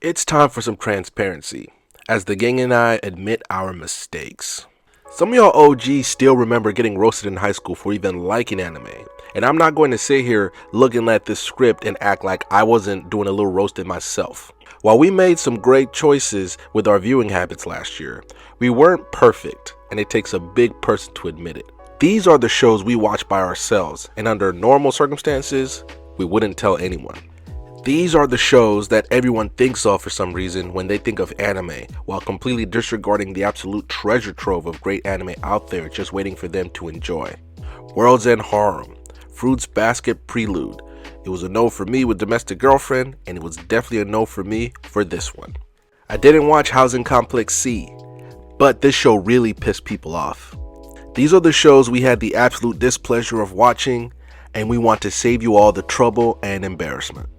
It's time for some transparency, as the gang and I admit our mistakes. Some of y'all OGs still remember getting roasted in high school for even liking anime, and I'm not going to sit here looking at this script and act like I wasn't doing a little roasted myself. While we made some great choices with our viewing habits last year, we weren't perfect, and it takes a big person to admit it. These are the shows we watch by ourselves, and under normal circumstances, we wouldn't tell anyone. These are the shows that everyone thinks of for some reason when they think of anime, while completely disregarding the absolute treasure trove of great anime out there just waiting for them to enjoy. World's End Harem, Fruits Basket Prelude. It was a no for me with Domestic Girlfriend, and it was definitely a no for me for this one. I didn't watch Housing Complex C, but this show really pissed people off. These are the shows we had the absolute displeasure of watching, and we want to save you all the trouble and embarrassment.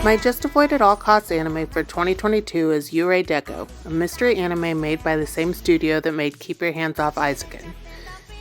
My just avoid at all costs anime for 2022 is Yurei Deco, a mystery anime made by the same studio that made Keep Your Hands Off Eizouken.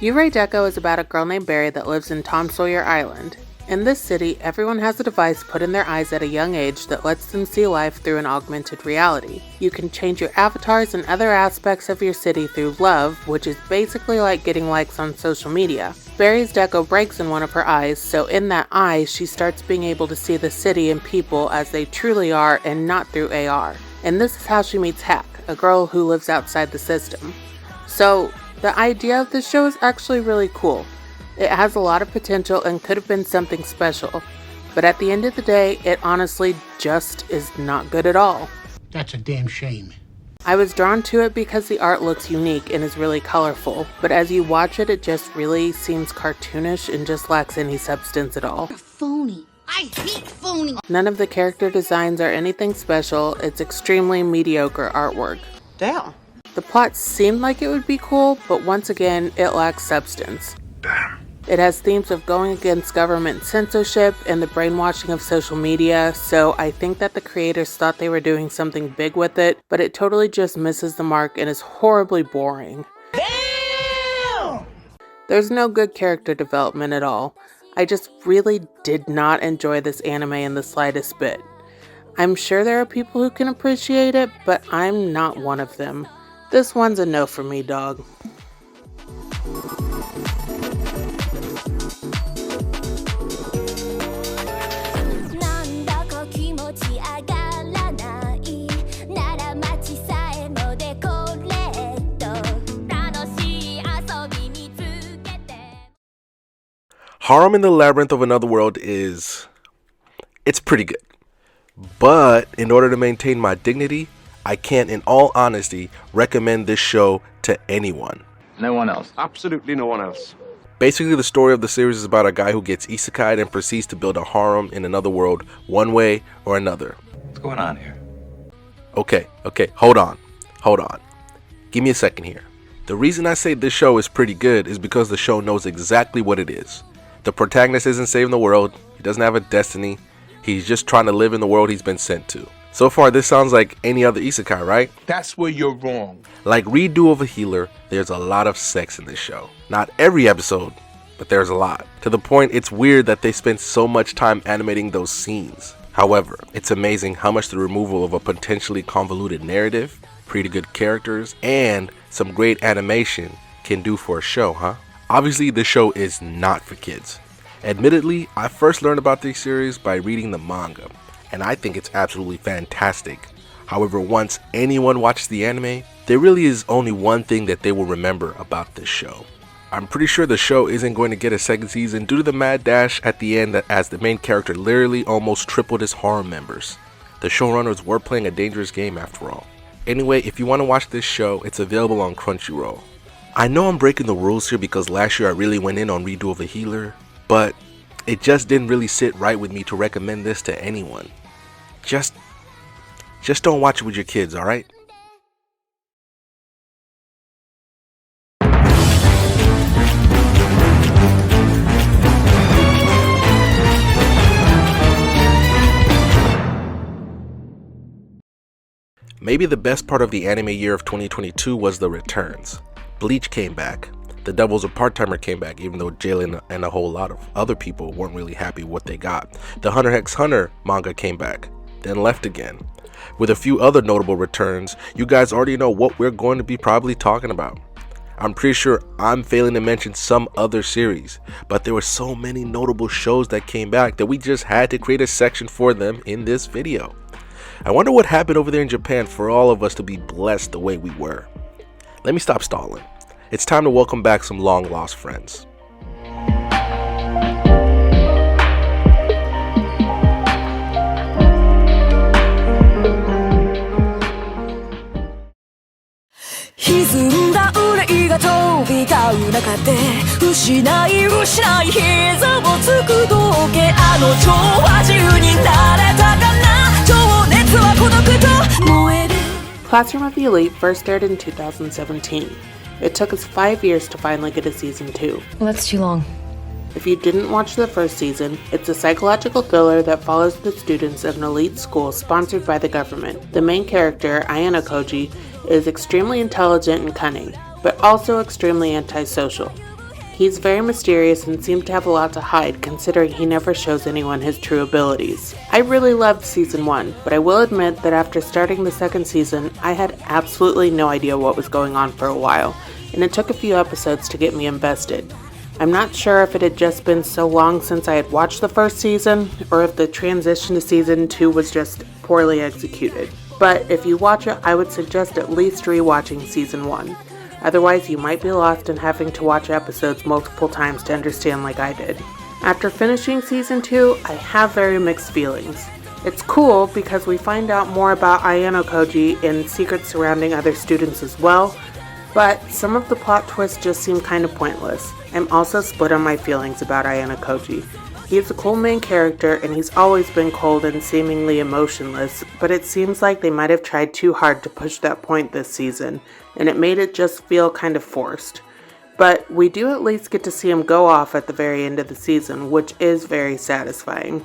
Yurei Deco is about a girl named Barry that lives in Tom Sawyer Island. In this city, everyone has a device put in their eyes at a young age that lets them see life through an augmented reality. You can change your avatars and other aspects of your city through love, which is basically like getting likes on social media. Barry's deco breaks in one of her eyes, so in that eye, she starts being able to see the city and people as they truly are and not through AR. And this is how she meets Hack, a girl who lives outside the system. So, the idea of this show is actually really cool. It has a lot of potential and could have been something special, but at the end of the day, it honestly just is not good at all. That's a damn shame. I was drawn to it because the art looks unique and is really colorful, but as you watch it, it just really seems cartoonish and just lacks any substance at all. Phony. I hate phony. None of the character designs are anything special. It's extremely mediocre artwork. Damn. The plot seemed like it would be cool, but once again, it lacks substance. Damn. It has themes of going against government censorship and the brainwashing of social media, so I think that the creators thought they were doing something big with it, but it totally just misses the mark and is horribly boring. Damn! There's no good character development at all. I just really did not enjoy this anime in the slightest bit. I'm sure there are people who can appreciate it, but I'm not one of them. This one's a no for me, dog. Harem in the Labyrinth of Another World it's pretty good. But in order to maintain my dignity, I can't in all honesty recommend this show to anyone. No one else. Absolutely no one else. Basically, the story of the series is about a guy who gets isekai'd and proceeds to build a harem in another world one way or another. What's going on here? Okay, hold on. Give me a second here. The reason I say this show is pretty good is because the show knows exactly what it is. The protagonist isn't saving the world, he doesn't have a destiny, he's just trying to live in the world he's been sent to. So far, this sounds like any other isekai, right? That's where you're wrong. Like Redo of a Healer, there's a lot of sex in this show. Not every episode, but there's a lot. To the point it's weird that they spend so much time animating those scenes. However, it's amazing how much the removal of a potentially convoluted narrative, pretty good characters, and some great animation can do for a show, huh? Obviously, this show is not for kids. Admittedly, I first learned about this series by reading the manga, and I think it's absolutely fantastic. However, once anyone watches the anime, there really is only one thing that they will remember about this show. I'm pretty sure the show isn't going to get a second season due to the mad dash at the end, that as the main character literally almost tripled his harem members. The showrunners were playing a dangerous game after all. Anyway, if you want to watch this show, it's available on Crunchyroll. I know I'm breaking the rules here because last year I really went in on Redo of a Healer, but it just didn't really sit right with me to recommend this to anyone. Just don't watch it with your kids, alright? Maybe the best part of the anime year of 2022 was the returns. Bleach came back. The Devils of Part-Timer came back, even though Jalen and a whole lot of other people weren't really happy with what they got. The Hunter x Hunter manga came back, then left again. With a few other notable returns, you guys already know what we're going to be probably talking about. I'm pretty sure I'm failing to mention some other series, but there were so many notable shows that came back that we just had to create a section for them in this video. I wonder what happened over there in Japan for all of us to be blessed the way we were. Let me stop stalling. It's time to welcome back some long lost friends. Classroom of the Elite first aired in 2017. It took us 5 years to finally get a season 2. Well, that's too long. If you didn't watch the first season, it's a psychological thriller that follows the students of an elite school sponsored by the government. The main character, Ayano Koji, is extremely intelligent and cunning, but also extremely antisocial. He's very mysterious and seems to have a lot to hide, considering he never shows anyone his true abilities. I really loved season 1, but I will admit that after starting the second season, I had absolutely no idea what was going on for a while, and it took a few episodes to get me invested. I'm not sure if it had just been so long since I had watched the first season, or if the transition to season 2 was just poorly executed. But if you watch it, I would suggest at least rewatching season 1. Otherwise, you might be lost in having to watch episodes multiple times to understand like I did. After finishing season 2, I have very mixed feelings. It's cool because we find out more about Ayano Koji and secrets surrounding other students as well, but some of the plot twists just seem kind of pointless. I'm also split on my feelings about Ayano Koji. He's a cool main character and he's always been cold and seemingly emotionless, but it seems like they might have tried too hard to push that point this season, and it made it just feel kind of forced. But we do at least get to see him go off at the very end of the season, which is very satisfying.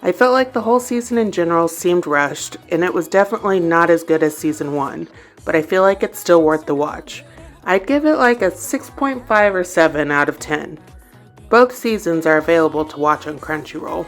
I felt like the whole season in general seemed rushed, and it was definitely not as good as season 1, but I feel like it's still worth the watch. I'd give it like a 6.5 or 7 out of 10. Both seasons are available to watch on Crunchyroll.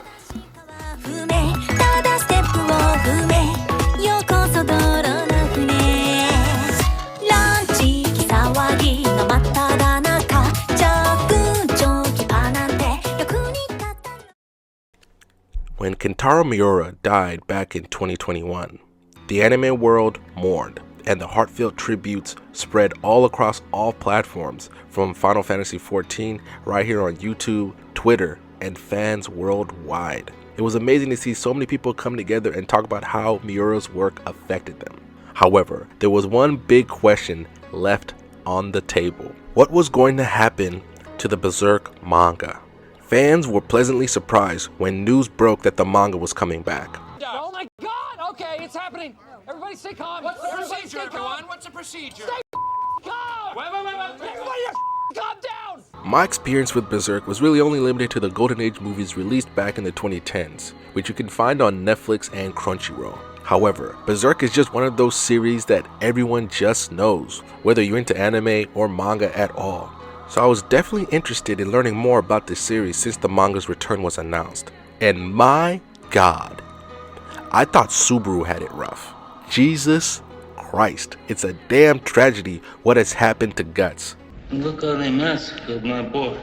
When Kentaro Miura died back in 2021, the anime world mourned, and the heartfelt tributes spread all across all platforms, from Final Fantasy XIV right here on YouTube, Twitter, and fans worldwide. It was amazing to see so many people come together and talk about how Miura's work affected them. However, there was one big question left on the table. What was going to happen to the Berserk manga? Fans were pleasantly surprised when news broke that the manga was coming back. Oh my god! Okay, it's happening! Everybody stay calm! What's the procedure, everyone? What's the procedure? Stay calm! Wait! Everybody calm down! My experience with Berserk was really only limited to the Golden Age movies released back in the 2010s, which you can find on Netflix and Crunchyroll. However, Berserk is just one of those series that everyone just knows, whether you're into anime or manga at all. So I was definitely interested in learning more about this series since the manga's return was announced. And my god, I thought Subaru had it rough. Jesus Christ, it's a damn tragedy what has happened to Guts. Look how they massacred my boy.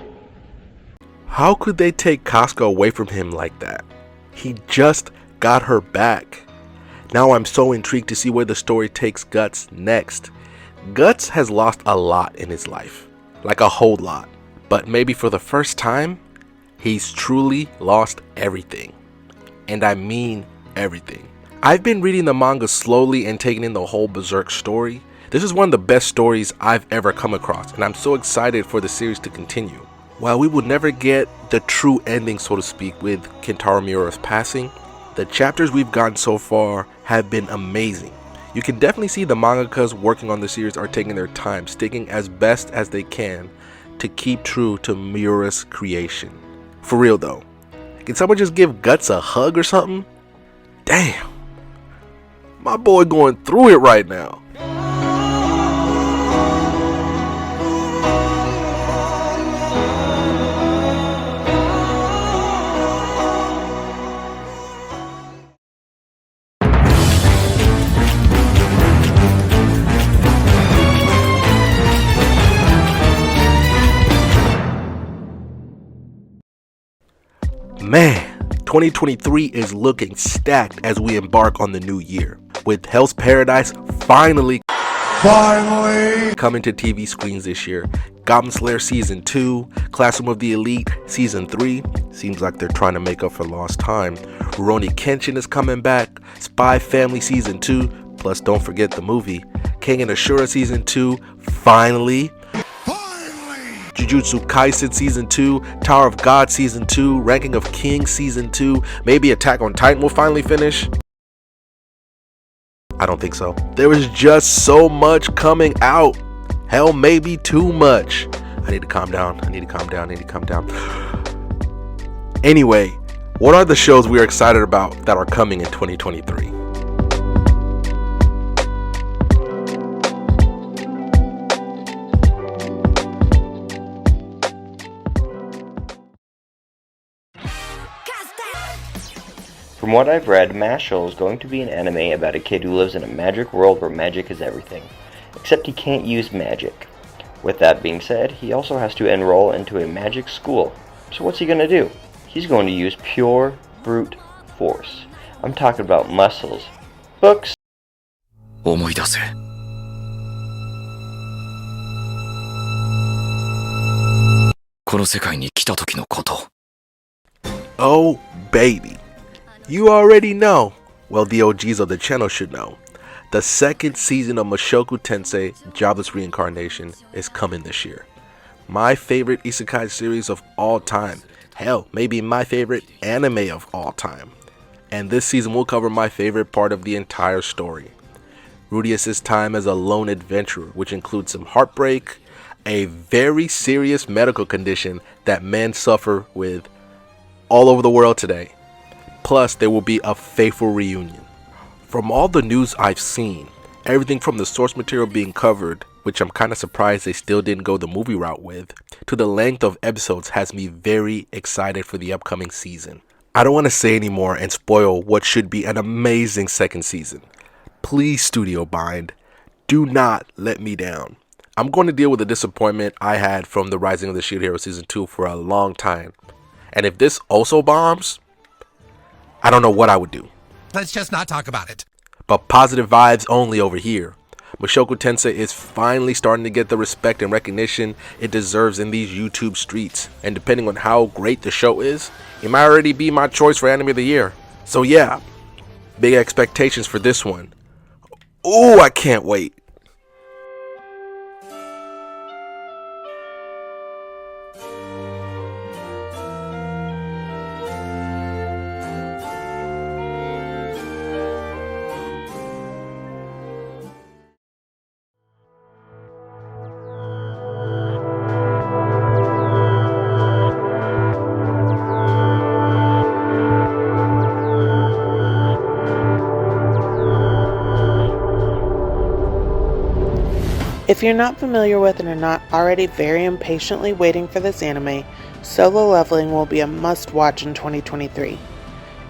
How could they take Casca away from him like that? He just got her back. Now I'm so intrigued to see where the story takes Guts next. Guts has lost a lot in his life, like a whole lot. But maybe for the first time, he's truly lost everything. And I mean everything. I've been reading the manga slowly and taking in the whole Berserk story. This is one of the best stories I've ever come across, and I'm so excited for the series to continue. While we will never get the true ending, so to speak, with Kentaro Miura's passing, the chapters we've gotten so far have been amazing. You can definitely see the mangakas working on the series are taking their time, sticking as best as they can to keep true to Miura's creation. For real though, can someone just give Guts a hug or something? Damn. My boy going through it right now. Man, 2023 is looking stacked as we embark on the new year, with Hell's Paradise finally coming to TV screens this year. Goblin Slayer Season 2, Classroom of the Elite Season 3, seems like they're trying to make up for lost time. Rurouni Kenshin is coming back, Spy Family Season 2, plus don't forget the movie. King and Ashura Season 2, finally. Jujutsu Kaisen Season 2, Tower of God Season 2, Ranking of Kings Season 2, maybe Attack on Titan will finally finish. I don't think so. There is just so much coming out. Hell, maybe too much. I need to calm down. Anyway, what are the shows we are excited about that are coming in 2023? From what I've read, Mashle is going to be an anime about a kid who lives in a magic world where magic is everything, except he can't use magic. With that being said, he also has to enroll into a magic school. So what's he going to do? He's going to use pure brute force. I'm talking about muscles. Books. 思い出せ。この世界に来た時のこと。 Oh, baby. You already know. Well, the OGs of the channel should know. The second season of Mushoku Tensei Jobless Reincarnation is coming this year. My favorite isekai series of all time. Hell, maybe my favorite anime of all time. And this season will cover my favorite part of the entire story. Rudeus's time as a lone adventurer, which includes some heartbreak, a very serious medical condition that men suffer with all over the world today. Plus, there will be a fateful reunion. From all the news I've seen, everything from the source material being covered, which I'm kind of surprised they still didn't go the movie route with, to the length of episodes has me very excited for the upcoming season. I don't want to say anymore and spoil what should be an amazing second season. Please, Studio Bind, do not let me down. I'm going to deal with the disappointment I had from the Rising of the Shield Hero Season 2 for a long time. And if this also bombs, I don't know what I would do. Let's just not talk about it. But positive vibes only over here. Mushoku Tensei is finally starting to get the respect and recognition it deserves in these YouTube streets. And depending on how great the show is, it might already be my choice for Anime of the Year. So yeah, big expectations for this one. Ooh, I can't wait. If you're not familiar with and are not already very impatiently waiting for this anime, Solo Leveling will be a must-watch in 2023.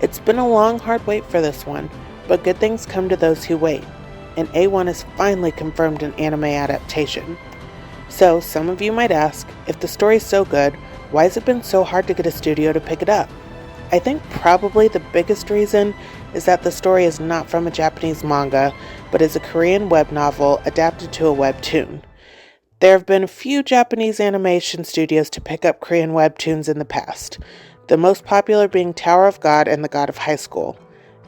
It's been a long, hard wait for this one, but good things come to those who wait, and A1 is finally confirmed an anime adaptation. So, some of you might ask, if the story's so good, why has it been so hard to get a studio to pick it up? I think probably the biggest reason is that the story is not from a Japanese manga, but is a Korean web novel adapted to a webtoon. There have been a few Japanese animation studios to pick up Korean webtoons in the past, the most popular being Tower of God and The God of High School.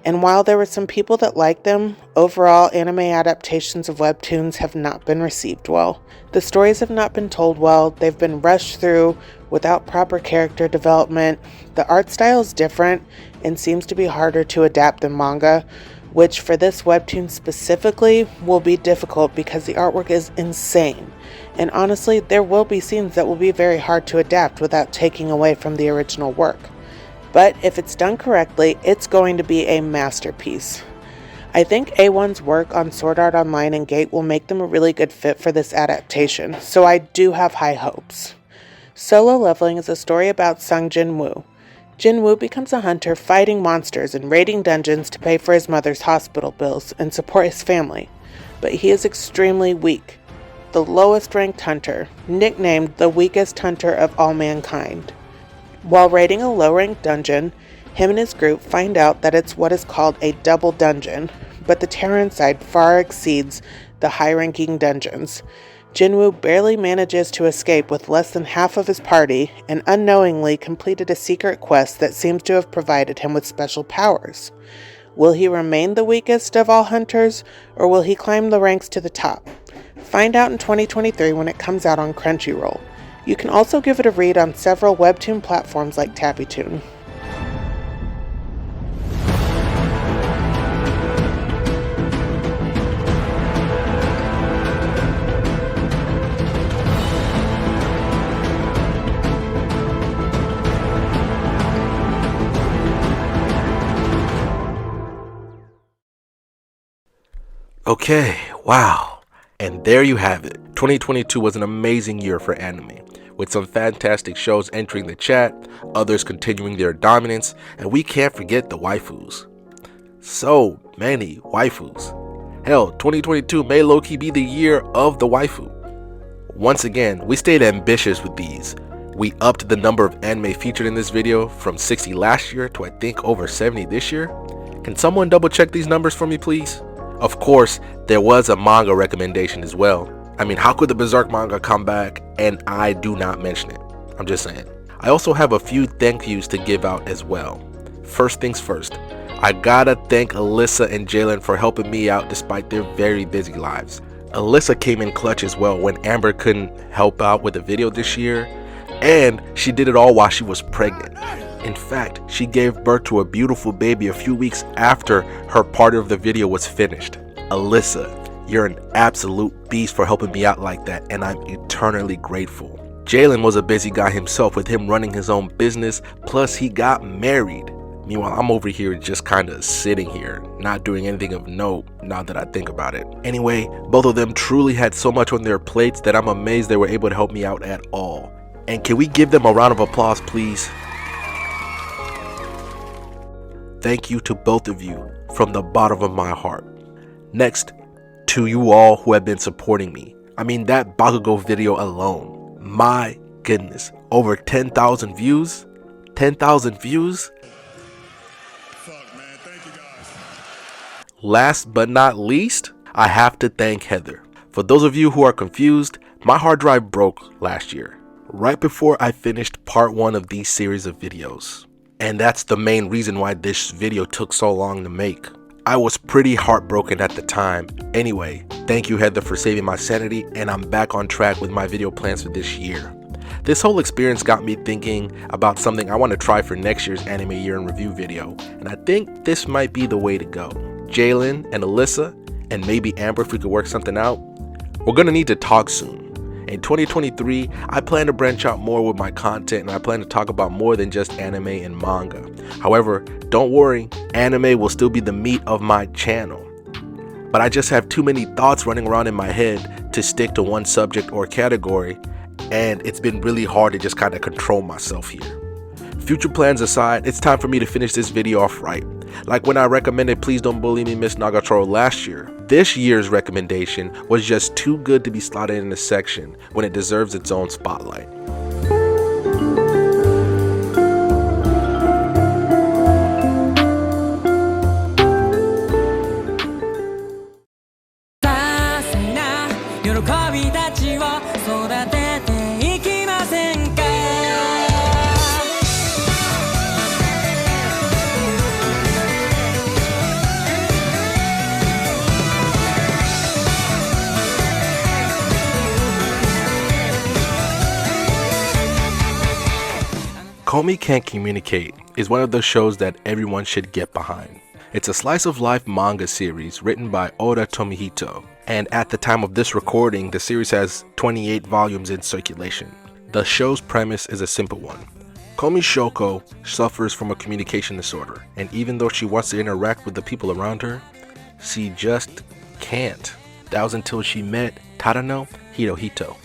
And while there were some people that liked them, overall anime adaptations of webtoons have not been received well. The stories have not been told well, they've been rushed through without proper character development, the art style is different and seems to be harder to adapt than manga, which for this webtoon specifically will be difficult because the artwork is insane. And honestly, there will be scenes that will be very hard to adapt without taking away from the original work. But if it's done correctly, it's going to be a masterpiece. I think A1's work on Sword Art Online and Gate will make them a really good fit for this adaptation, so I do have high hopes. Solo Leveling is a story about Sung Jin-woo. Jin-woo becomes a hunter fighting monsters and raiding dungeons to pay for his mother's hospital bills and support his family, but he is extremely weak. The lowest ranked hunter, nicknamed the weakest hunter of all mankind. While raiding a low-ranked dungeon, him and his group find out that it's what is called a double dungeon, but the terror inside far exceeds the high-ranking dungeons. Jin-woo barely manages to escape with less than half of his party and unknowingly completed a secret quest that seems to have provided him with special powers. Will he remain the weakest of all hunters, or will he climb the ranks to the top? Find out in 2023 when it comes out on Crunchyroll. You can also give it a read on several webtoon platforms like TappyToon. Okay, wow. And there you have it. 2022 was an amazing year for anime, with some fantastic shows entering the chat, others continuing their dominance, and we can't forget the waifus. So many waifus. Hell, 2022 may low-key be the year of the waifu. Once again, we stayed ambitious with these. We upped the number of anime featured in this video from 60 last year to I think over 70 this year. Can someone double check these numbers for me, please? Of course, there was a manga recommendation as well. I mean, how could the Berserk manga come back and I do not mention it? I'm just saying. I also have a few thank yous to give out as well. First things first, I gotta thank Alyssa and Jalen for helping me out despite their very busy lives. Alyssa came in clutch as well when Amber couldn't help out with the video this year, and she did it all while she was pregnant. In fact, she gave birth to a beautiful baby a few weeks after her part of the video was finished. Alyssa, you're an absolute beast for helping me out like that, and I'm eternally grateful. Jalen was a busy guy himself with him running his own business, plus he got married. Meanwhile, I'm over here just kind of sitting here, not doing anything of note now that I think about it. Anyway, both of them truly had so much on their plates that I'm amazed they were able to help me out at all. And can we give them a round of applause, please? Thank you to both of you from the bottom of my heart. Next, to you all who have been supporting me. I mean, that Bakugo video alone, my goodness, over 10,000 views? 10,000 views? Fuck, man. Thank you guys. Last but not least, I have to thank Heather. For those of you who are confused, my hard drive broke last year, right before I finished part 1 of these series of videos. And that's the main reason why this video took so long to make. I was pretty heartbroken at the time. Anyway, thank you Heather for saving my sanity, and I'm back on track with my video plans for this year. This whole experience got me thinking about something I want to try for next year's anime year in review video, and I think this might be the way to go. Jalen and Alyssa, and maybe Amber if we could work something out. We're gonna need to talk soon. In 2023, I plan to branch out more with my content, and I plan to talk about more than just anime and manga. However, don't worry, anime will still be the meat of my channel. But I just have too many thoughts running around in my head to stick to one subject or category, and it's been really hard to just kind of control myself here. Future plans aside, it's time for me to finish this video off right. Like when I recommended Please Don't Bully Me Miss Nagatoro last year, this year's recommendation was just too good to be slotted in a section when it deserves its own spotlight. Komi Can't Communicate is one of those shows that everyone should get behind. It's a slice of life manga series written by Oda Tomihito, and at the time of this recording, the series has 28 volumes in circulation. The show's premise is a simple one. Komi Shoko suffers from a communication disorder, and even though she wants to interact with the people around her, She just can't. That was until she met Tadano Hirohito.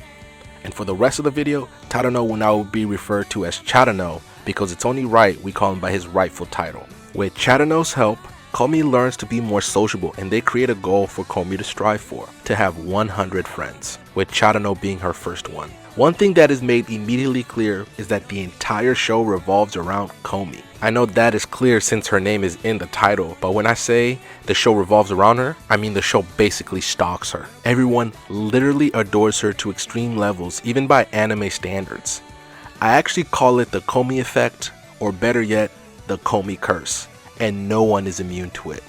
And for the rest of the video, Tadano will now be referred to as Chadano because it's only right we call him by his rightful title. With Chadano's help, Komi learns to be more sociable, and they create a goal for Komi to strive for, to have 100 friends, with Chadano being her first one. One thing that is made immediately clear is that the entire show revolves around Komi. I know that is clear since her name is in the title, but when I say the show revolves around her, I mean the show basically stalks her. Everyone literally adores her to extreme levels, even by anime standards. I actually call it the Komi effect, or better yet, the Komi curse, and no one is immune to it.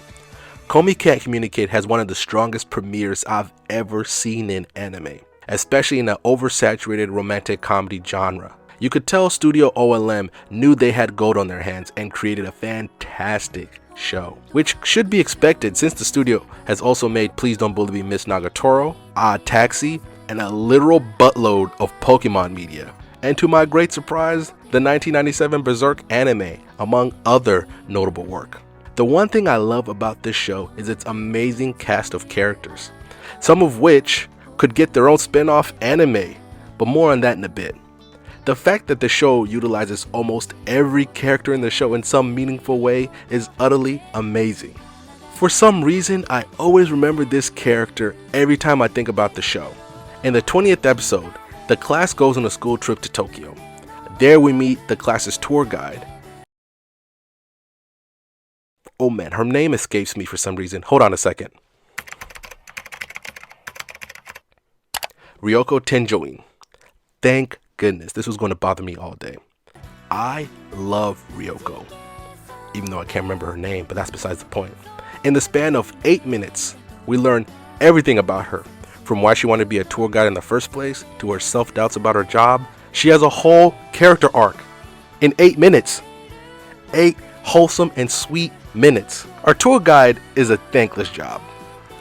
Komi Can't Communicate has one of the strongest premieres I've ever seen in anime, especially in the oversaturated romantic comedy genre. You could tell Studio OLM knew they had gold on their hands and created a fantastic show, which should be expected since the studio has also made Please Don't Bully Me Miss Nagatoro, Odd Taxi, and a literal buttload of Pokemon media. And to my great surprise, the 1997 Berserk anime, among other notable work. The one thing I love about this show is its amazing cast of characters, some of which could get their own spin-off anime, but more on that in a bit. The fact that the show utilizes almost every character in the show in some meaningful way is utterly amazing. For some reason, I always remember this character every time I think about the show. In the 20th episode, the class goes on a school trip to Tokyo. There we meet the class's tour guide. Oh man, her name escapes me for some reason. Hold on a second. Ryoko Tenjoin. Thank goodness, this was going to bother me all day. I love Ryoko, even though I can't remember her name, but that's besides the point. In the span of 8 minutes, we learn everything about her, from why she wanted to be a tour guide in the first place, to her self-doubts about her job. She has a whole character arc in 8 minutes. 8 wholesome and sweet minutes. Our tour guide is a thankless job,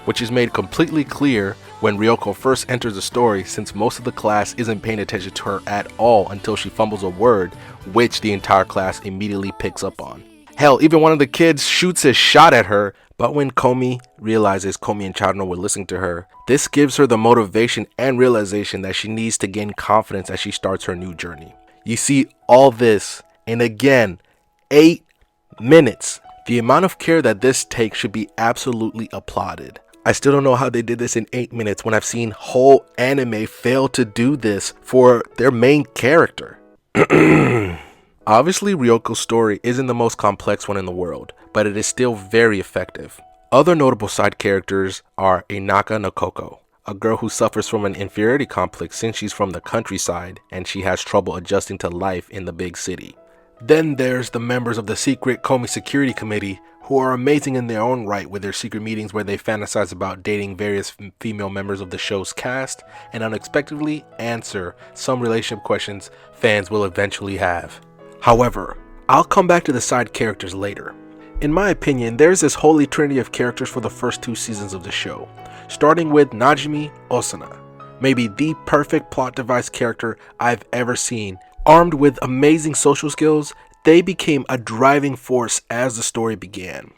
which is made completely clear when Ryoko first enters the story, since most of the class isn't paying attention to her at all until she fumbles a word, which the entire class immediately picks up on. Hell, even one of the kids shoots his shot at her, but when Komi realizes Komi and Chadano were listening to her, this gives her the motivation and realization that she needs to gain confidence as she starts her new journey. You see all this in, again, 8 minutes. The amount of care that this takes should be absolutely applauded. I still don't know how they did this in 8 minutes when I've seen whole anime fail to do this for their main character. Obviously, Ryoko's story isn't the most complex one in the world, but it is still very effective. Other notable side characters are Inaka Nokoko, a girl who suffers from an inferiority complex since she's from the countryside and she has trouble adjusting to life in the big city. Then there's the members of the secret Komi Security Committee, who are amazing in their own right with their secret meetings where they fantasize about dating various female members of the show's cast and unexpectedly answer some relationship questions fans will eventually have. However, I'll come back to the side characters later. In my opinion, there's this holy trinity of characters for the first 2 seasons of the show, starting with Najimi Osuna, maybe the perfect plot device character I've ever seen. Armed with amazing social skills, they became a driving force as the story began.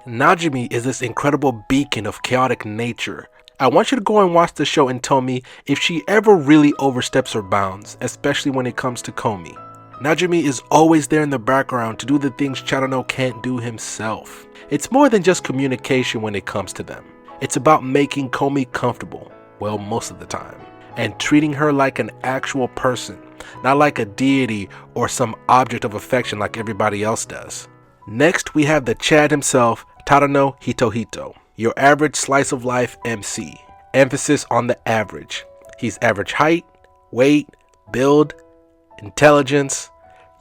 Najimi is this incredible beacon of chaotic nature. I want you to go and watch the show and tell me if she ever really oversteps her bounds, especially when it comes to Komi. Najimi is always there in the background to do the things Chadano can't do himself. It's more than just communication when it comes to them. It's about making Komi comfortable, well, most of the time, and treating her like an actual person, not like a deity or some object of affection like everybody else does. Next, we have the Chad himself, Tadano Hitohito, your average slice of life MC. Emphasis on the average. He's average height, weight, build, intelligence.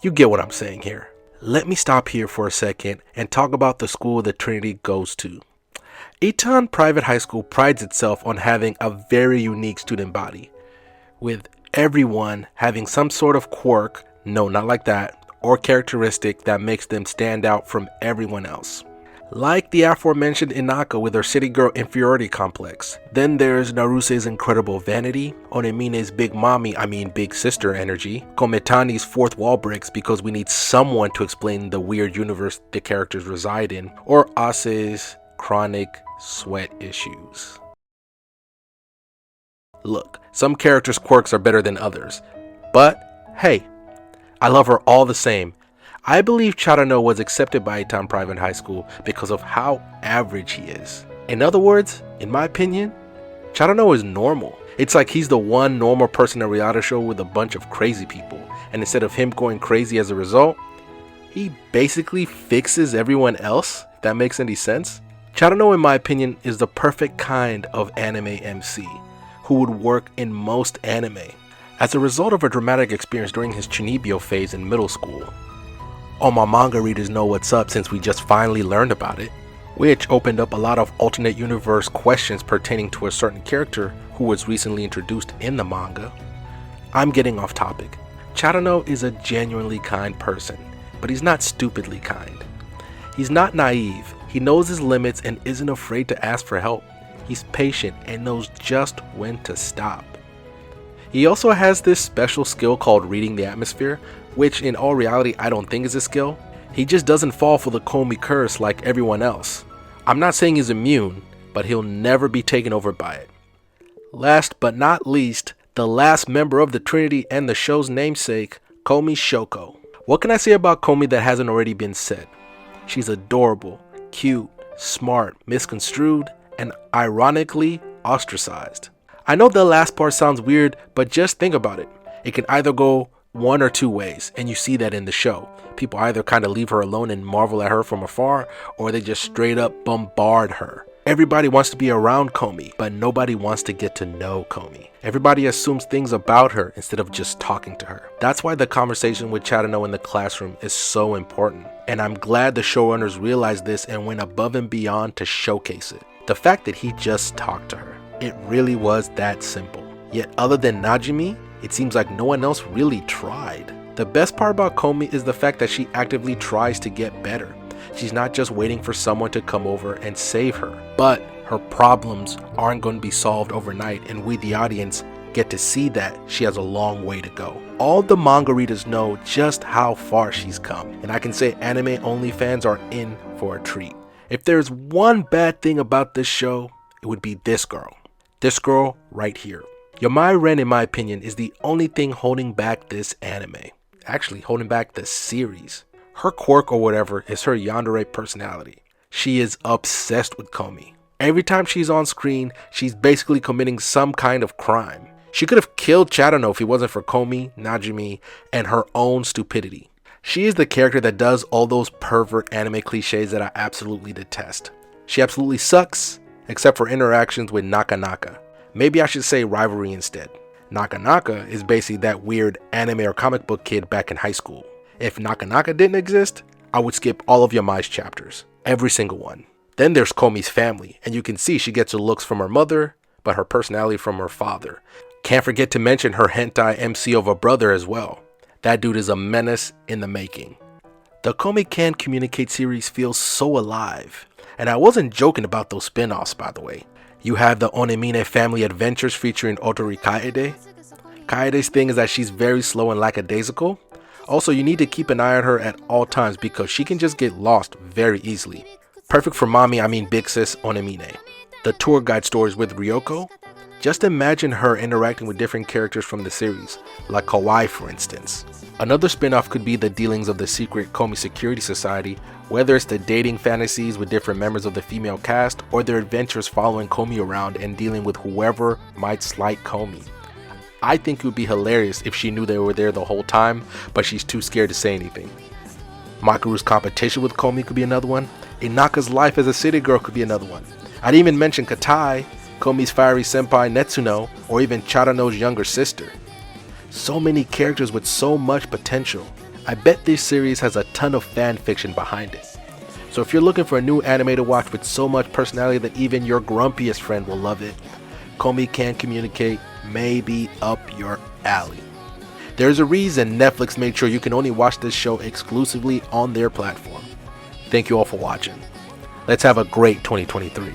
You get what I'm saying here. Let me stop here for a second and talk about the school the Trinity goes to. Itan Private High School prides itself on having a very unique student body, with everyone having some sort of quirk, no, not like that, or characteristic that makes them stand out from everyone else. Like the aforementioned Inaka with her city girl inferiority complex. Then there's Naruse's incredible vanity, Onemine's big mommy, big sister energy, Kometani's fourth wall breaks because we need someone to explain the weird universe the characters reside in, or Ase's chronic sweat issues. Look, some characters' quirks are better than others, but hey, I love her all the same. I believe Charano was accepted by Itan Private High School because of how average he is. In other words, in my opinion, Charano is normal. It's like he's the one normal person in a reality show with a bunch of crazy people, and instead of him going crazy as a result, he basically fixes everyone else, if that makes any sense. Charano, in my opinion, is the perfect kind of anime MC who would work in most anime. As a result of a dramatic experience during his Chunibyo phase in middle school, all my manga readers know what's up since we just finally learned about it, which opened up a lot of alternate universe questions pertaining to a certain character who was recently introduced in the manga. I'm getting off topic. Charano is a genuinely kind person, but he's not stupidly kind. He's not naive, he knows his limits and isn't afraid to ask for help. He's patient and knows just when to stop. He also has this special skill called reading the atmosphere, which in all reality I don't think is a skill. He just doesn't fall for the Komi curse like everyone else. I'm not saying he's immune, but he'll never be taken over by it. Last but not least, the last member of the Trinity and the show's namesake, Komi Shoko. What can I say about Komi that hasn't already been said? She's adorable, cute, smart, misconstrued, and ironically ostracized. I know the last part sounds weird, but just think about it. It can either go one or two ways, and you see that in the show. People either kind of leave her alone and marvel at her from afar, or they just straight up bombard her. Everybody wants to be around Komi, but nobody wants to get to know Komi. Everybody assumes things about her instead of just talking to her. That's why the conversation with Charano in the classroom is so important, and I'm glad the showrunners realized this and went above and beyond to showcase it. The fact that he just talked to her, it really was that simple. Yet other than Najimi, it seems like no one else really tried. The best part about Komi is the fact that she actively tries to get better. She's not just waiting for someone to come over and save her, but her problems aren't going to be solved overnight, and we, the audience, get to see that she has a long way to go. All the manga readers know just how far she's come, and I can say anime only fans are in for a treat. If there's one bad thing about this show, it would be this girl. This girl right here. Yomai Ren, in my opinion, is the only thing holding back this anime. Actually, holding back the series. Her quirk or whatever is her yandere personality. She is obsessed with Komi. Every time she's on screen, she's basically committing some kind of crime. She could have killed Charano if it wasn't for Komi, Najimi, and her own stupidity. She is the character that does all those pervert anime cliches that I absolutely detest. She absolutely sucks, except for interactions with Nakanaka. Maybe I should say rivalry instead. Nakanaka is basically that weird anime or comic book kid back in high school. If Nakanaka didn't exist, I would skip all of Yamai's chapters. Every single one. Then there's Komi's family, and you can see she gets her looks from her mother, but her personality from her father. Can't forget to mention her hentai MC of a brother as well. That dude is a menace in the making. The Komi Can Communicate series feels so alive. And I wasn't joking about those spin-offs, by the way. You have the Onemine family adventures featuring Otori Kaede. Kaede's thing is that she's very slow and lackadaisical. Also, you need to keep an eye on her at all times because she can just get lost very easily. Perfect for mommy, I mean big sis Onemine. The tour guide stories with Ryoko. Just imagine her interacting with different characters from the series, like Kawaii for instance. Another spin-off could be the dealings of the secret Komi Security Society, whether it's the dating fantasies with different members of the female cast, or their adventures following Komi around and dealing with whoever might slight Komi. I think it would be hilarious if she knew they were there the whole time, but she's too scared to say anything. Makoru's competition with Komi could be another one. Inaka's life as a city girl could be another one. I'd even mention Katai, Komi's fiery senpai Netsuno, or even Charano's younger sister. So many characters with so much potential. I bet this series has a ton of fan fiction behind it. So if you're looking for a new anime to watch with so much personality that even your grumpiest friend will love it, Komi Can Communicate may be up your alley. There's a reason Netflix made sure you can only watch this show exclusively on their platform. Thank you all for watching. Let's have a great 2023.